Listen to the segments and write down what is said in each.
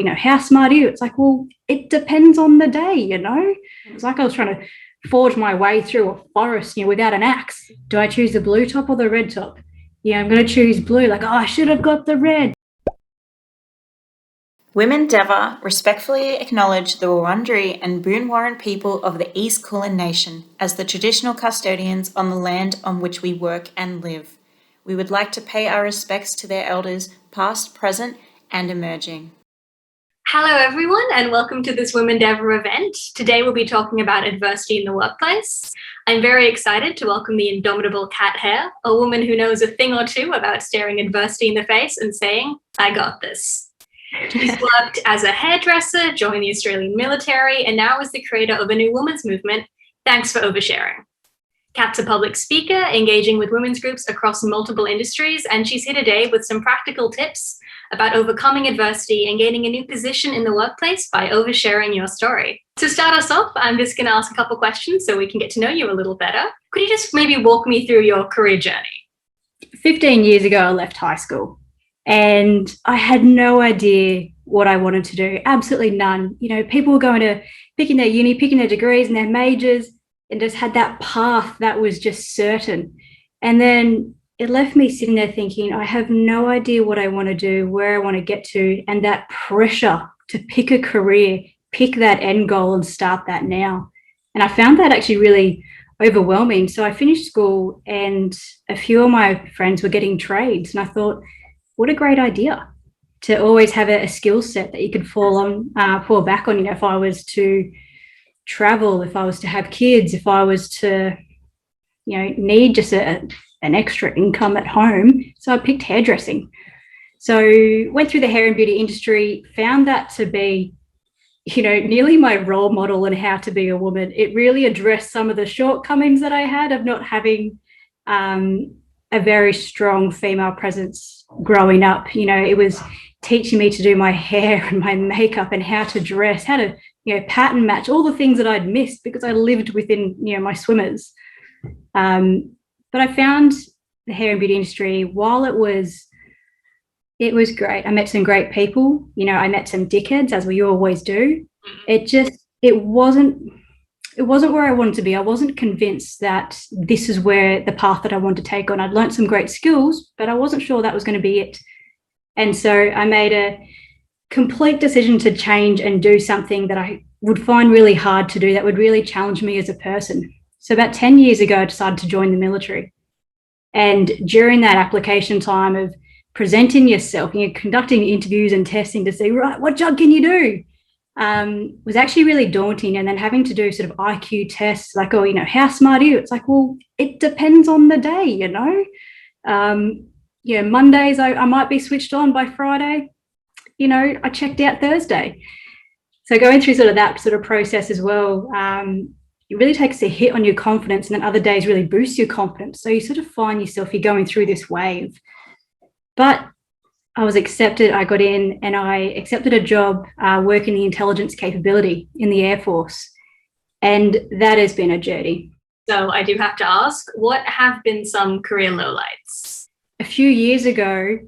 how smart are you? It's like, well, it depends on the day, It's like I was trying to forge my way through a forest, without an axe. Do I choose the blue top or the red top? Yeah, I'm going to choose blue. Like, oh, I should have got the red. Womendeavour respectfully acknowledge the Wurundjeri and Boonwurrung people of the East Kulin Nation as the traditional custodians on the land on which we work and live. We would like to pay our respects to their elders, past, present, and emerging. Hello everyone and welcome to this Womendeavour event. Today we'll be talking about adversity in the workplace. I'm very excited to welcome the indomitable Kat Hare, a woman who knows a thing or two about staring adversity in the face and saying, I got this. She's worked as a hairdresser, joined the Australian military, and now is the creator of a new women's movement, Thanks for Oversharing. Kat's a public speaker, engaging with women's groups across multiple industries, and she's here today with some practical tips about overcoming adversity and gaining a new position in the workplace by oversharing your story. To start us off, I'm just going to ask a couple questions so we can get to know you a little better. Could you just maybe walk me through your career journey? 15 years ago, I left high school and I had no idea what I wanted to do. Absolutely none. People were going to picking their uni, picking their degrees and their majors, and just had that path that was just certain. And then it left me sitting there thinking, I have no idea what I want to do, where I want to get to, and that pressure to pick a career, pick that end goal and start that now. And I found that actually really overwhelming. So I finished school and a few of my friends were getting trades, and I thought, what a great idea to always have a skill set that you could fall back on, if I was to travel, if I was to have kids, if I was to, need just an extra income at home. So I picked hairdressing. So went through the hair and beauty industry, found that to be, nearly my role model in how to be a woman. It really addressed some of the shortcomings that I had of not having a very strong female presence growing up. It was teaching me to do my hair and my makeup and how to dress, how to, pattern match, all the things that I'd missed because I lived within, my swimmers. But I found the hair and beauty industry, while it was great. I met some great people, I met some dickheads, as we always do. It wasn't where I wanted to be. I wasn't convinced that this is where the path that I wanted to take on. I'd learned some great skills, but I wasn't sure that was going to be it. And so I made a complete decision to change and do something that I would find really hard to do, that would really challenge me as a person. So about 10 years ago, I decided to join the military. And during that application time of presenting yourself, conducting interviews and testing to see, right, what job can you do? Was actually really daunting. And then having to do sort of IQ tests, like, oh, how smart are you? It's like, well, it depends on the day, Mondays, I might be switched on. By Friday, I checked out Thursday. So going through sort of that sort of process as well, it really takes a hit on your confidence, and then other days really boost your confidence. So you sort of find yourself, you're going through this wave. But I was accepted. I got in and I accepted a job working the intelligence capability in the Air Force. And that has been a journey. So I do have to ask, what have been some career lowlights? A few years ago,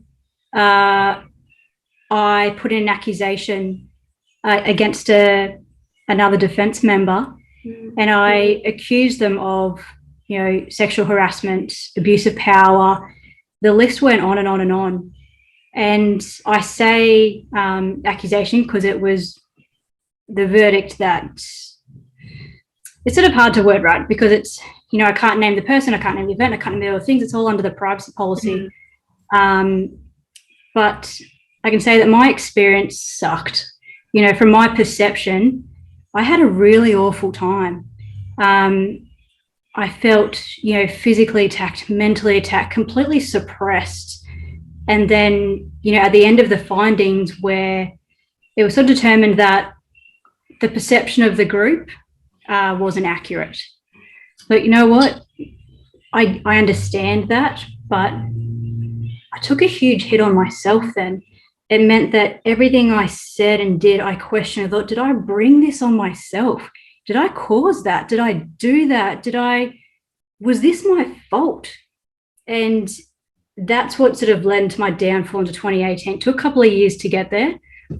I put in an accusation against another defence member, and I accused them of, sexual harassment, abuse of power. The list went on and on and on. And I say accusation because it was the verdict that it's sort of hard to word, right? Because it's, I can't name the person, I can't name the event, I can't name the other things. It's all under the privacy policy. But I can say that my experience sucked. From my perception, I had a really awful time. I felt, physically attacked, mentally attacked, completely suppressed. And then, at the end of the findings, where it was sort of determined that the perception of the group wasn't accurate. But you know what? I understand that, but I took a huge hit on myself then. It meant that everything I said and did, I questioned. I thought, did I bring this on myself? Did I cause that? Did I do that? Was this my fault? And that's what sort of led to my downfall into 2018. It took a couple of years to get there.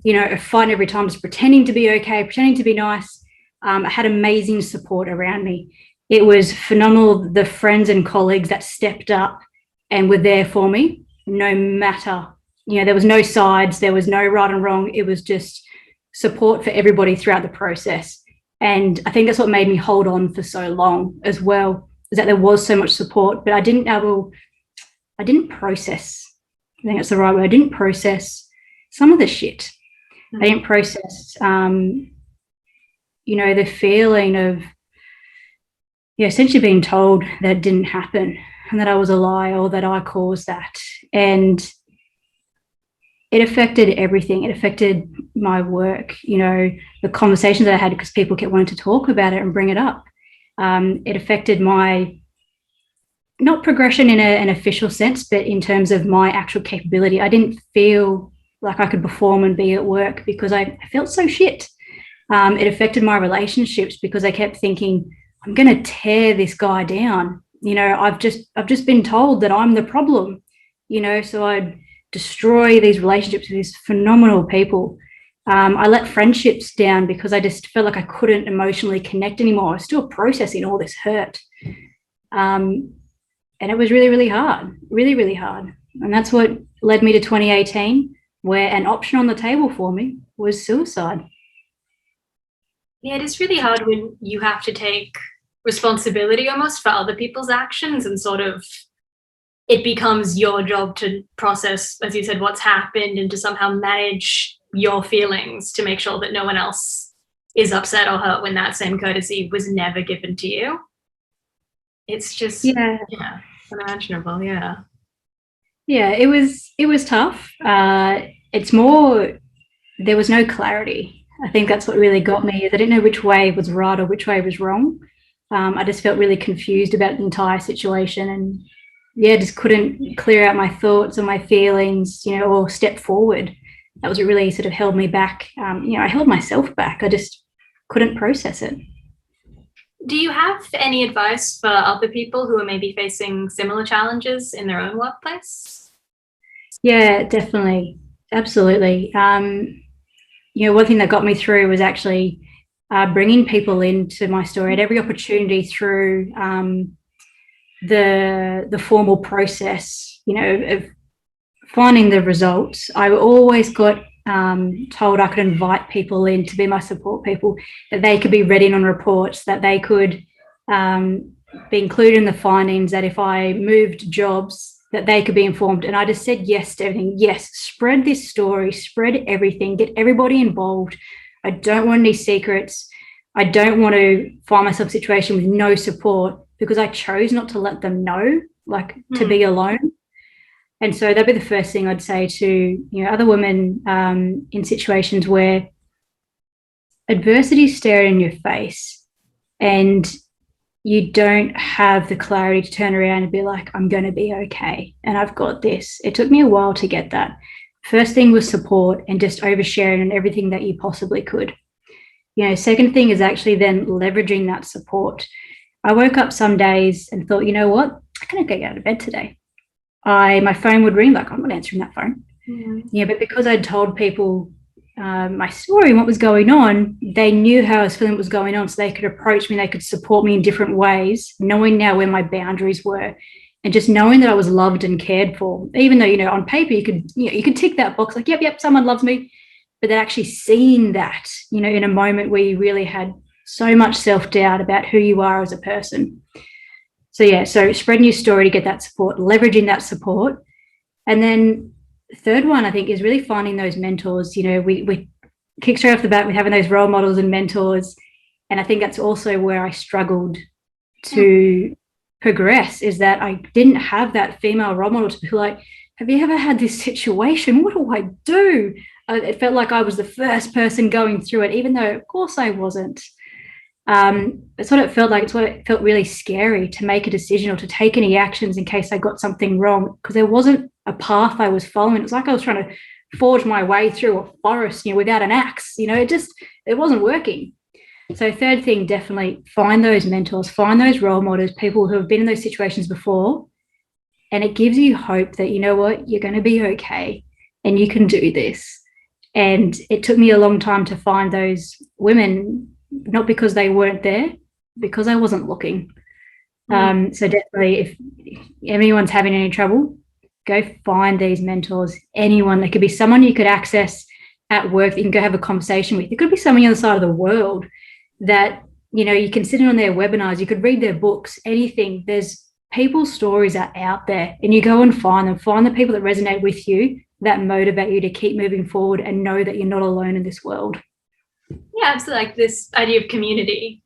a fight every time, just pretending to be okay, pretending to be nice. I had amazing support around me. It was phenomenal, the friends and colleagues that stepped up and were there for me, no matter, there was no sides, there was no right and wrong. It was just support for everybody throughout the process. And I think that's what made me hold on for so long as well, is that there was so much support, but I didn't process. I think that's the right word. I didn't process some of the shit. I didn't process, the feeling of, essentially being told that it didn't happen and that I was a lie or that I caused that. And it affected everything. It affected my work, the conversations that I had, because people kept wanting to talk about it and bring it up. It affected my, not progression in an official sense, but in terms of my actual capability. I didn't feel like I could perform and be at work because I felt so shit. It affected my relationships because I kept thinking, I'm going to tear this guy down. I've just been told that I'm the problem, so I'd destroy these relationships with these phenomenal people. I let friendships down because I just felt like I couldn't emotionally connect anymore. I was still processing all this hurt. And it was really, really hard, really, really hard. And that's what led me to 2018, where an option on the table for me was suicide. Yeah, it is really hard when you have to take responsibility almost for other people's actions, and sort of it becomes your job to process, as you said, what's happened and to somehow manage your feelings to make sure that no one else is upset or hurt when that same courtesy was never given to you. It's just, unimaginable. Yeah, it was tough. It's more, there was no clarity. I think that's what really got me, is I didn't know which way was right or which way was wrong. I just felt really confused about the entire situation, and just couldn't clear out my thoughts or my feelings, or step forward. That was what really sort of held me back. I held myself back. I just couldn't process it. Do you have any advice for other people who are maybe facing similar challenges in their own workplace? Yeah, definitely. Absolutely. One thing that got me through was actually bringing people into my story at every opportunity through the formal process, of finding the results. I always got told I could invite people in to be my support people, that they could be read in on reports, that they could be included in the findings, that if I moved jobs, that they could be informed. And I just said yes to everything. Yes, spread this story, spread everything, get everybody involved. I don't want any secrets. I don't want to find myself in a situation with no support, because I chose not to let them know, to be alone. And so that'd be the first thing I'd say to other women in situations where adversity is staring in your face and you don't have the clarity to turn around and be like, I'm going to be okay and I've got this. It took me a while to get that. First thing was support and just oversharing and everything that you possibly could. Second thing is actually then leveraging that support. I woke up some days and thought, you know what? I can't get out of bed today. My phone would ring, I'm not answering that phone. Mm-hmm. But because I'd told people my story and what was going on, they knew how I was feeling, what was going on, so they could approach me, they could support me in different ways, knowing now where my boundaries were, and just knowing that I was loved and cared for. Even though, on paper you could tick that box, yep, someone loves me, but then actually seeing that, in a moment where you really had so much self-doubt about who you are as a person. So spreading your story to get that support, leveraging that support. And then the third one, I think, is really finding those mentors. We kick straight off the bat with having those role models and mentors. And I think that's also where I struggled to progress, is that I didn't have that female role model to be like, have you ever had this situation? What do I do? It felt like I was the first person going through it, even though, of course, I wasn't. It's what it felt like. It's what it felt really scary to make a decision or to take any actions in case I got something wrong, because there wasn't a path I was following. It was like I was trying to forge my way through a forest, without an axe. It wasn't working. So third thing, definitely find those mentors, find those role models, people who have been in those situations before, and it gives you hope that, you know what, you're going to be okay and you can do this. And it took me a long time to find those women, not because they weren't there, because I wasn't looking. So definitely, if anyone's having any trouble, go find these mentors. Anyone. There could be someone you could access at work that you can go have a conversation with. It could be someone on the other side of the world that, you know, you can sit in on their webinars, you could read their books, anything. There's people's stories are out there, and you go and find them. Find the people that resonate with you, that motivate you to keep moving forward and know that you're not alone in this world. Yeah, absolutely. Like this idea of community.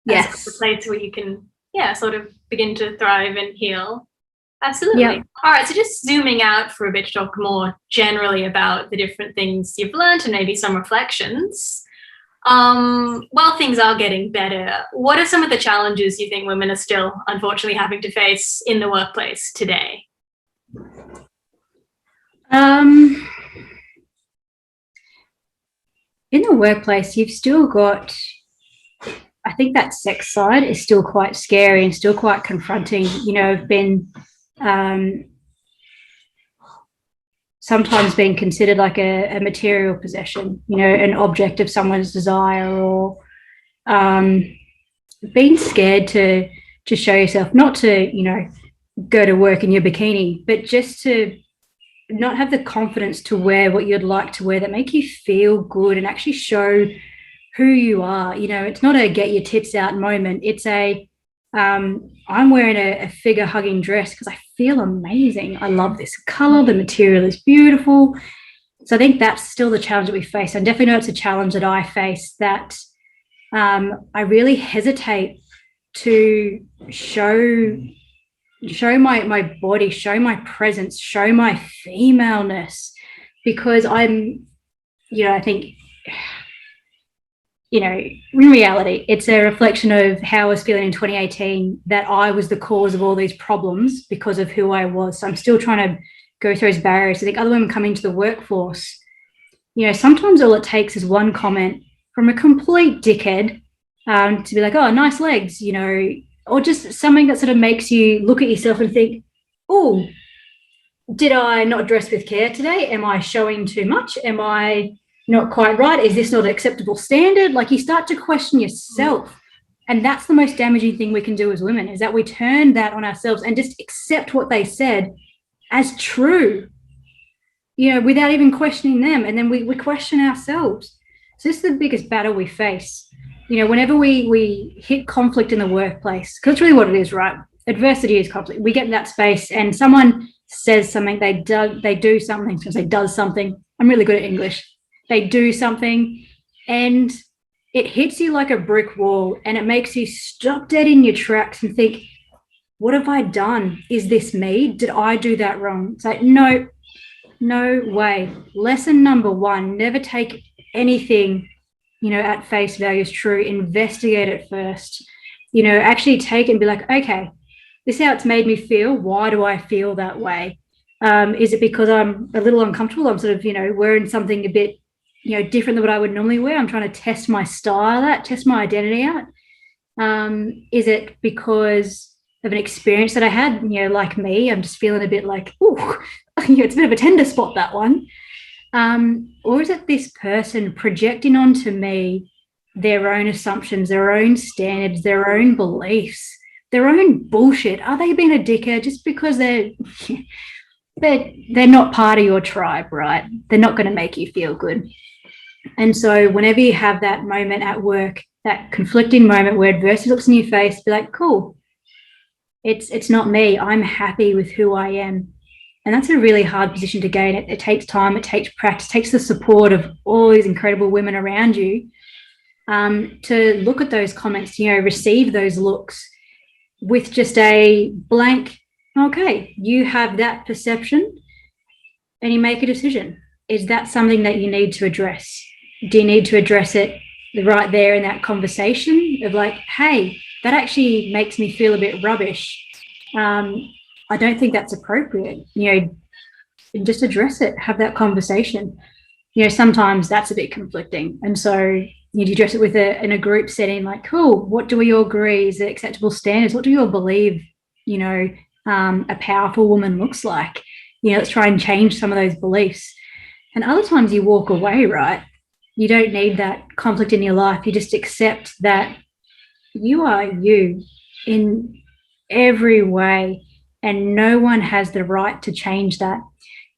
Yes. As a place where you can, sort of begin to thrive and heal. Absolutely. Yep. All right, so just zooming out for a bit to talk more generally about the different things you've learned and maybe some reflections. While things are getting better, what are some of the challenges you think women are still unfortunately having to face in the workplace today? In the workplace, you've still got, I think that sex side is still quite scary and still quite confronting. You know, I've been sometimes being considered like a material possession, you know, an object of someone's desire, or being scared to show yourself, not to, you know, go to work in your bikini, but just to not have the confidence to wear what you'd like to wear that make you feel good and actually show who you are. You know, it's not a get your tits out moment. It's a I'm wearing a figure hugging dress because I feel amazing. I love this color. The material is beautiful. So I think that's still the challenge that we face. I definitely know it's a challenge that I face, that I really hesitate to show my body, show my presence, show my femaleness, because I'm, you know, I think, you know, in reality, it's a reflection of how I was feeling in 2018, that I was the cause of all these problems because of who I was. So I'm still trying to go through those barriers. I think other women coming into the workforce, you know, sometimes all it takes is one comment from a complete dickhead to be like, oh, nice legs, you know, or just something that sort of makes you look at yourself and think, oh, did I not dress with care today? Am I showing too much? Am I not quite right? Is this not an acceptable standard? Like, you start to question yourself. And that's the most damaging thing we can do as women, is that we turn that on ourselves and just accept what they said as true, you know, without even questioning them. And then we question ourselves. So this is the biggest battle we face. You know, whenever we hit conflict in the workplace, because it's really what it is, right? Adversity is conflict. We get in that space and someone says something, they do something, I was going to say does something. I'm really good at English. They do something and it hits you like a brick wall, and it makes you stop dead in your tracks and think, what have I done? Is this me? Did I do that wrong? It's like, no way. Lesson number one, never take anything, you know, at face value as true. Investigate it first. You know, actually take it and be like, okay, this is how it's made me feel. Why do I feel that way? Is it because I'm a little uncomfortable? I'm sort of, you know, wearing something a bit, you know, different than what I would normally wear. I'm trying to test my style out, test my identity out. Is it because of an experience that I had, you know, like me, I'm just feeling a bit like, oh, you know, it's a bit of a tender spot, that one. Or is it this person projecting onto me their own assumptions, their own standards, their own beliefs, their own bullshit? Are they being a dickhead just because they're not part of your tribe, right? They're not going to make you feel good. And so whenever you have that moment at work, that conflicting moment where adversity looks in your face, be like, cool, it's not me. I'm happy with who I am. And that's a really hard position to gain. It takes time, it takes practice, it takes the support of all these incredible women around you to look at those comments, you know, receive those looks with just a blank, okay, you have that perception, and you make a decision. Is that something that you need to address? Do you need to address it right there in that conversation of like, hey, that actually makes me feel a bit rubbish. I don't think that's appropriate. You know, just address it, have that conversation. You know, sometimes that's a bit conflicting. And so you address it with in a group setting, like, cool, what do we all agree is acceptable standards? What do you all believe, you know, a powerful woman looks like? You know, let's try and change some of those beliefs. And other times you walk away, right? You don't need that conflict in your life. You just accept that you are you in every way, and no one has the right to change that.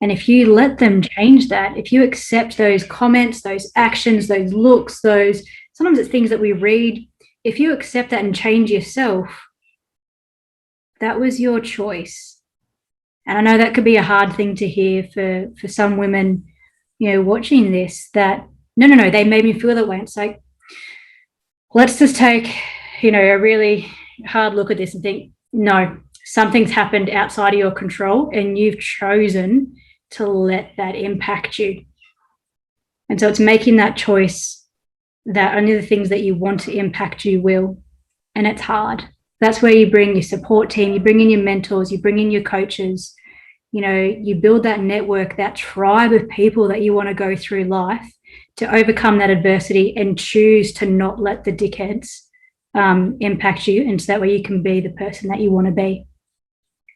And if you let them change that, if you accept those comments, those actions, those looks, those, sometimes it's things that we read, if you accept that and change yourself, that was your choice. And I know that could be a hard thing to hear for some women, watching this, that no, they made me feel that way. It's like, let's just take, a really hard look at this and think, no, something's happened outside of your control and you've chosen to let that impact you. And so it's making that choice that only the things that you want to impact you will. And it's hard. That's where you bring your support team, you bring in your mentors, you bring in your coaches, you build that network, that tribe of people that you want to go through life to overcome that adversity and choose to not let the dickheads impact you. And so that way you can be the person that you want to be.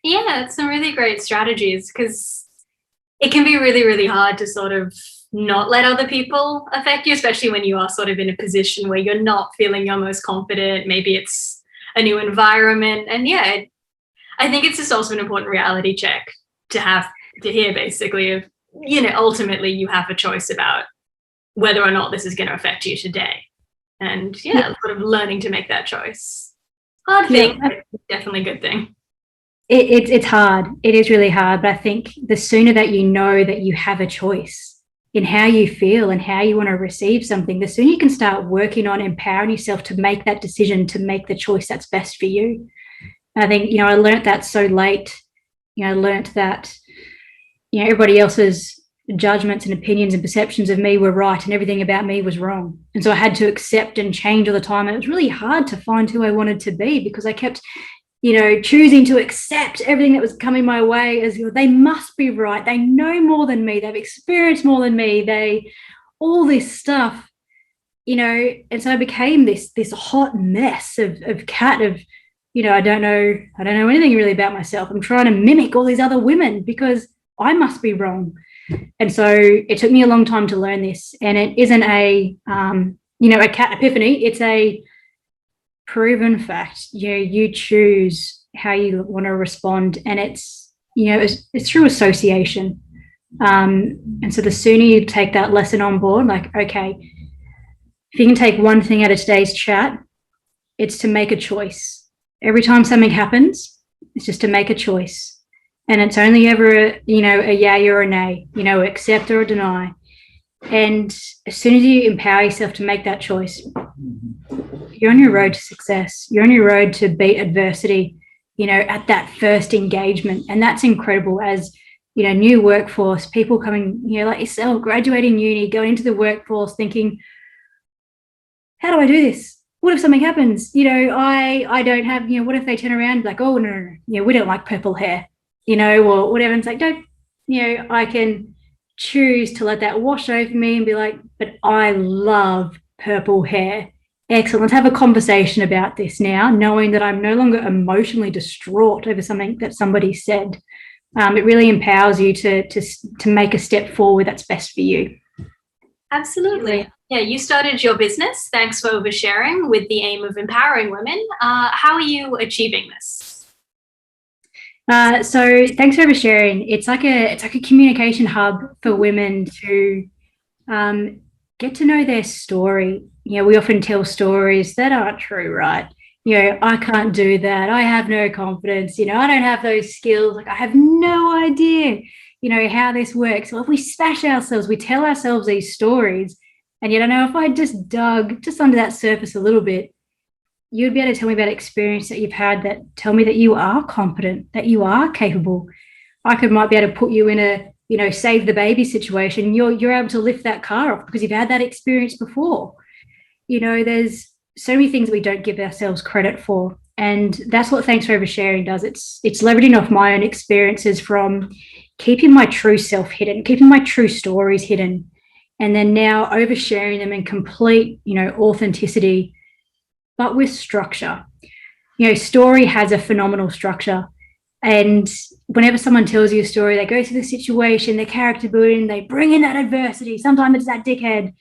Yeah, it's some really great strategies, because it can be really, really hard to sort of not let other people affect you, especially when you are sort of in a position where you're not feeling your most confident. Maybe it's a new environment. And yeah, I think it's just also an important reality check to have to hear, basically, of, ultimately you have a choice about whether or not this is going to affect you today. And sort of learning to make that choice. Hard thing, but definitely a good thing. It's hard. It is really hard. But I think the sooner that you know that you have a choice in how you feel and how you want to receive something, the sooner you can start working on empowering yourself to make that decision, to make the choice that's best for you. And I think, I learned that so late. I learned that, everybody else's judgments and opinions and perceptions of me were right and everything about me was wrong. And so I had to accept and change all the time. And it was really hard to find who I wanted to be, because I kept, choosing to accept everything that was coming my way as, they must be right. They know more than me. They've experienced more than me. All this stuff, and so I became this hot mess of Kat, of, I don't know anything really about myself. I'm trying to mimic all these other women because I must be wrong. And so it took me a long time to learn this. And it isn't a Kat epiphany. It's a proven fact. You choose how you want to respond, and it's through association. And so the sooner you take that lesson on board, like, okay, if you can take one thing out of today's chat, it's to make a choice. Every time something happens, it's just to make a choice. And it's only ever a yay or a nay, accept or deny. And as soon as you empower yourself to make that choice, you're on your road to success. You're on your road to beat adversity, at that first engagement. And that's incredible as, new workforce, people coming, like yourself, graduating uni, going into the workforce thinking, how do I do this? What if something happens? I don't have, what if they turn around like, oh, no, we don't like purple hair, or whatever. And it's like, don't, I can choose to let that wash over me and be like, but I love purple hair. Excellent. Let's have a conversation about this now, knowing that I'm no longer emotionally distraught over something that somebody said. It really empowers you to make a step forward that's best for you. Absolutely. Yeah, you started your business, Thanks for Oversharing, with the aim of empowering women. How are you achieving this? So Thanks for Oversharing. It's like a communication hub for women to get to know their story. We often tell stories that aren't true, right? I can't do that. I have no confidence. I don't have those skills. Like, I have no idea, how this works. Well, if we smash ourselves, we tell ourselves these stories. And yet I know if I just dug just under that surface a little bit, you'd be able to tell me about experience that you've had that tell me that you are competent, that you are capable. Might be able to put you in a, save the baby situation. You're able to lift that car off because you've had that experience before. There's so many things we don't give ourselves credit for. And that's what Thanks for Oversharing does. It's leveraging off my own experiences from keeping my true self hidden, keeping my true stories hidden, and then now oversharing them in complete, authenticity, but with structure. Story has a phenomenal structure. And whenever someone tells you a story, they go through the situation, their character building, they bring in that adversity. Sometimes it's that dickhead.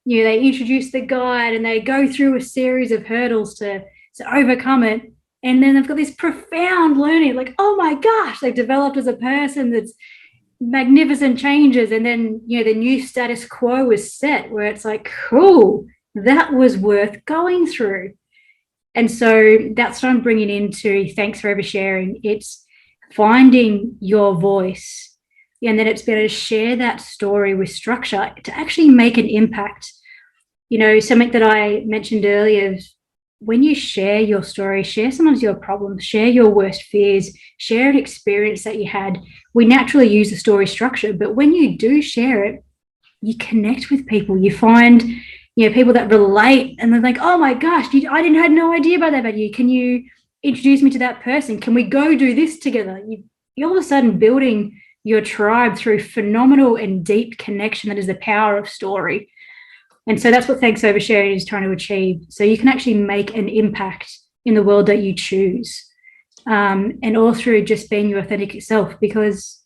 They introduce the guide and they go through a series of hurdles to overcome it. And then they've got this profound learning, like, oh my gosh, they've developed as a person, that's magnificent changes. And then, the new status quo is set where it's like, cool, that was worth going through. And so that's what I'm bringing into Thanks for Oversharing. It's finding your voice, and then it's better to share that story with structure to actually make an impact. Something that I mentioned earlier, when you share your story, share some of your problems, share your worst fears, share an experience that you had. We naturally use the story structure, but when you do share it, you connect with people. You find people that relate, and they're like, oh my gosh, I had no idea about that about you. Can you introduce me to that person? Can we go do this together? You're all of a sudden building your tribe through phenomenal and deep connection. That is the power of story. And so that's what Thanks Oversharing is trying to achieve. So you can actually make an impact in the world that you choose, and all through just being your authentic self, because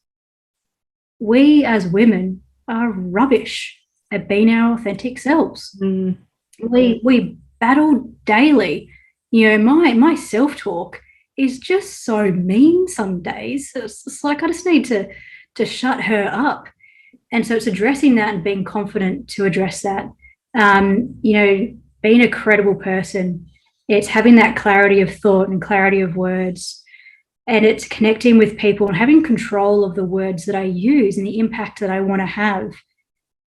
we as women are rubbish at being our authentic selves. We battle daily. My self-talk is just so mean some days. It's like I just need to shut her up. And so it's addressing that and being confident to address that. Being a credible person, it's having that clarity of thought and clarity of words, and it's connecting with people and having control of the words that I use and the impact that I want to have.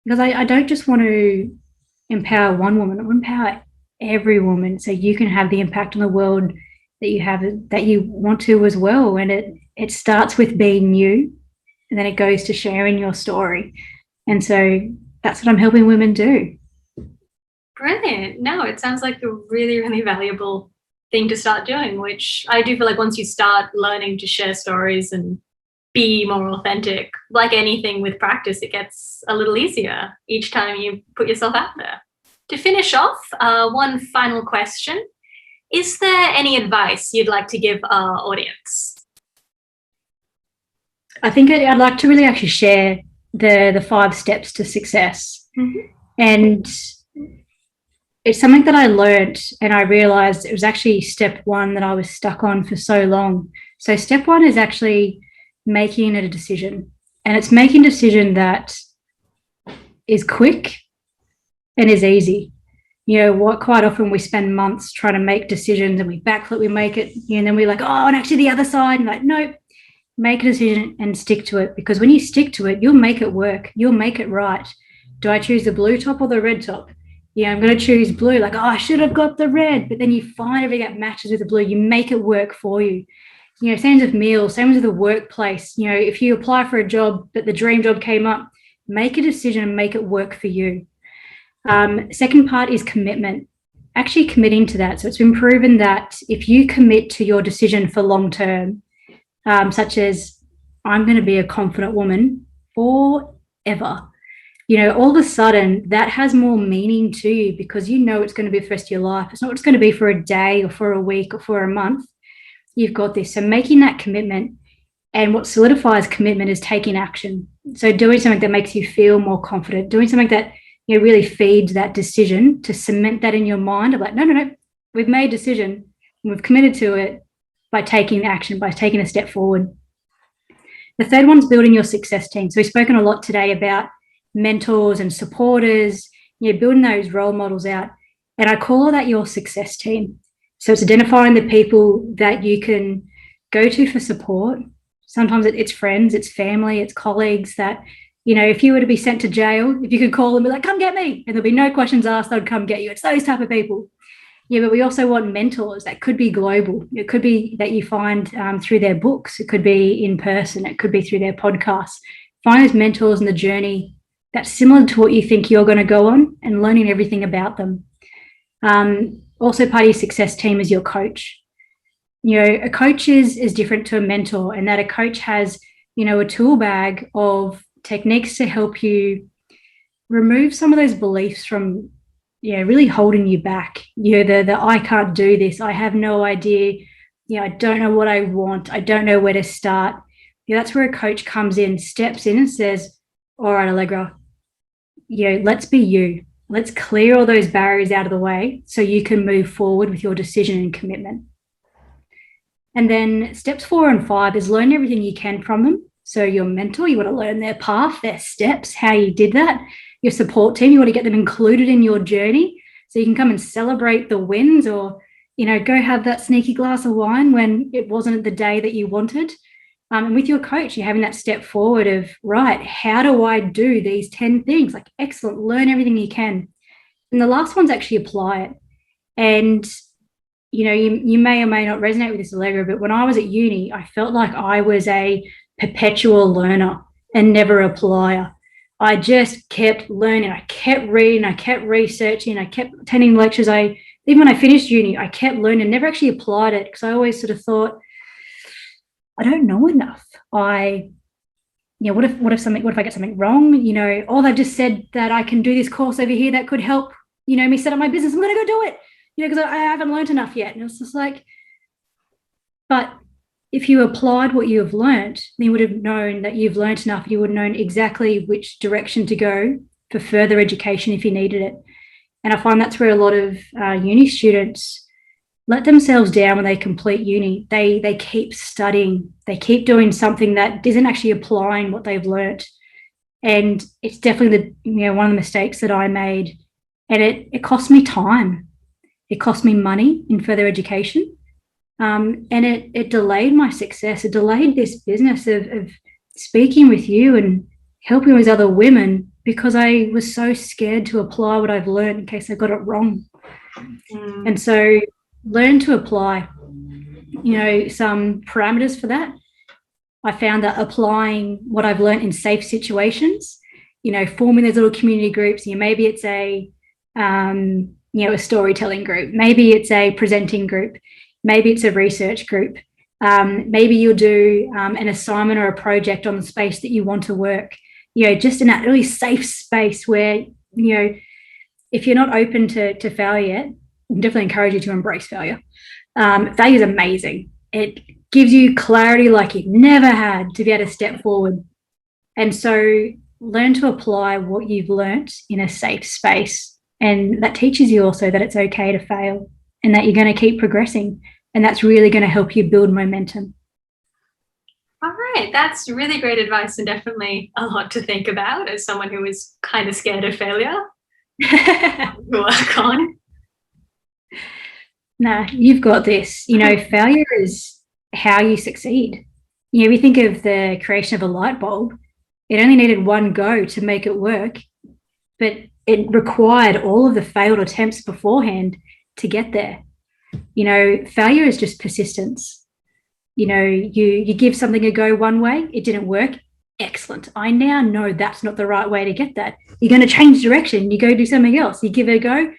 Because I don't just want to empower one woman, I want to empower every woman, so you can have the impact on the world that you want to as well. And it starts with being you, and then it goes to sharing your story. And so that's what I'm helping women do. Brilliant. No, it sounds like a really, really valuable thing to start doing, which I do feel like once you start learning to share stories and be more authentic, like anything with practice, it gets a little easier each time you put yourself out there. To finish off, one final question. Is there any advice you'd like to give our audience? I think I'd like to really actually share the 5 steps to success. And it's something that I learned, and I realized it was actually step 1 that I was stuck on for so long. So step 1 is actually making a decision, and it's making a decision that is quick and is easy. Quite often we spend months trying to make decisions, and we backflip, we make it, and then we're like, oh, and actually the other side, and like, nope, make a decision and stick to it, because when you stick to it, you'll make it work, you'll make it right. Do I choose the blue top or the red top? I'm going to choose blue, like, oh, I should have got the red, but then you find everything that matches with the blue, you make it work for you. Same with meals, same with the workplace. If you apply for a job, but the dream job came up, make a decision and make it work for you. Second part is commitment, actually committing to that. So it's been proven that if you commit to your decision for long term, such as I'm going to be a confident woman forever, all of a sudden that has more meaning to you, because it's going to be for the rest of your life. It's not what it's going to be for a day or for a week or for a month. You've got this. So making that commitment, and what solidifies commitment is taking action. So doing something that makes you feel more confident, doing something that really feeds that decision, to cement that in your mind of like, no, we've made a decision and we've committed to it by taking action, by taking a step forward. The third one's building your success team. So we've spoken a lot today about mentors and supporters, building those role models out. And I call that your success team. So it's identifying the people that you can go to for support. Sometimes it's friends, it's family, it's colleagues that, if you were to be sent to jail, if you could call them and be like, come get me, and there'll be no questions asked, they'd come get you. It's those type of people. But we also want mentors that could be global. It could be that you find through their books. It could be in person. It could be through their podcasts. Find those mentors in the journey that's similar to what you think you're going to go on, and learning everything about them. Also part of your success team is your coach. A coach is different to a mentor, in that a coach has, a tool bag of techniques to help you remove some of those beliefs from, really holding you back. The I can't do this, I have no idea I don't know what I want. I don't know where to start. That's where a coach comes in, steps in and says, all right, Allegra, let's be you. Let's clear all those barriers out of the way so you can move forward with your decision and commitment. And then steps 4 and 5 is learn everything you can from them. So your mentor, you want to learn their path, their steps, how you did that. Your support team, you want to get them included in your journey so you can come and celebrate the wins, or, go have that sneaky glass of wine when it wasn't the day that you wanted. And with your coach, you're having that step forward of, right, how do I do these 10 things? Like, excellent, learn everything you can. And the last one's actually apply it. And, you may or may not resonate with this, Allegra, but when I was at uni, I felt like I was a perpetual learner and never applier. I just kept learning. I kept reading. I kept researching. I kept attending lectures. Even when I finished uni, I kept learning, never actually applied it because I always sort of thought, I don't know enough. What if I get something wrong? Or they've just said that I can do this course over here that could help, me set up my business. I'm going to go do it, because I haven't learned enough yet. And it's just like, but if you applied what you have learned, then you would have known that you've learned enough. You would have known exactly which direction to go for further education if you needed it. And I find that's where a lot of uni students let themselves down when they complete uni. They keep studying. They keep doing something that isn't actually applying what they've learnt. And it's definitely one of the mistakes that I made. And it cost me time. It cost me money in further education. And it delayed my success. It delayed this business of speaking with you and helping with other women because I was so scared to apply what I've learned in case I got it wrong. And so learn to apply, some parameters for that. I found that applying what I've learned in safe situations, forming those little community groups, maybe it's a storytelling group, maybe it's a presenting group, maybe it's a research group, maybe you'll do an assignment or a project on the space that you want to work, just in that really safe space where, if you're not open to failure yet, I definitely encourage you to embrace failure. Failure is amazing. It gives you clarity like you've never had to be able to step forward. And so learn to apply what you've learnt in a safe space. And that teaches you also that it's okay to fail and that you're going to keep progressing. And that's really going to help you build momentum. All right. That's really great advice and definitely a lot to think about as someone who is kind of scared of failure. Work on. Nah, you've got this. Failure is how you succeed. We think of the creation of a light bulb. It only needed one go to make it work, but it required all of the failed attempts beforehand to get there. Failure is just persistence. You give something a go one way, it didn't work. Excellent. I now know that's not the right way to get that. You're going to change direction. You go do something else. You give it a go.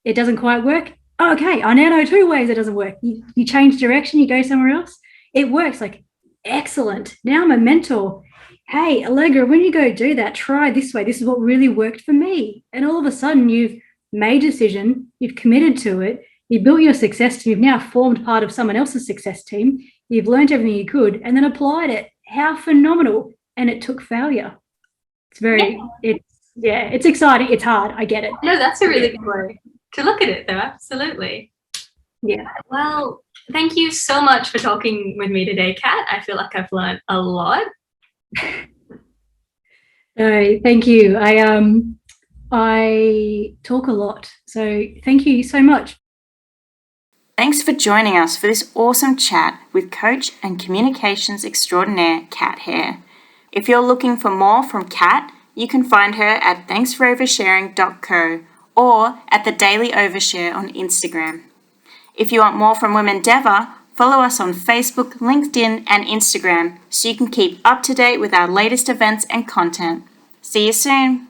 It doesn't quite work. Okay, I now know 2 ways it doesn't work. You change direction, you go somewhere else. It works. Like, excellent. Now I'm a mentor. Hey, Allegra, when you go do that, try this way. This is what really worked for me. And all of a sudden you've made a decision, you've committed to it, you built your success team, you've now formed part of someone else's success team, you've learned everything you could and then applied it. How phenomenal. And it took failure. It's exciting. It's hard. I get it. No, that's a really good way to look at it, though. Absolutely. Yeah. Well, thank you so much for talking with me today, Kat. I feel like I've learned a lot. No, thank you. I talk a lot, so thank you so much. Thanks for joining us for this awesome chat with coach and communications extraordinaire Kat Hare. If you're looking for more from Kat, you can find her at thanksforoversharing.co or at the Daily Overshare on Instagram. If you want more from Womendeavour, follow us on Facebook, LinkedIn, and Instagram so you can keep up to date with our latest events and content. See you soon.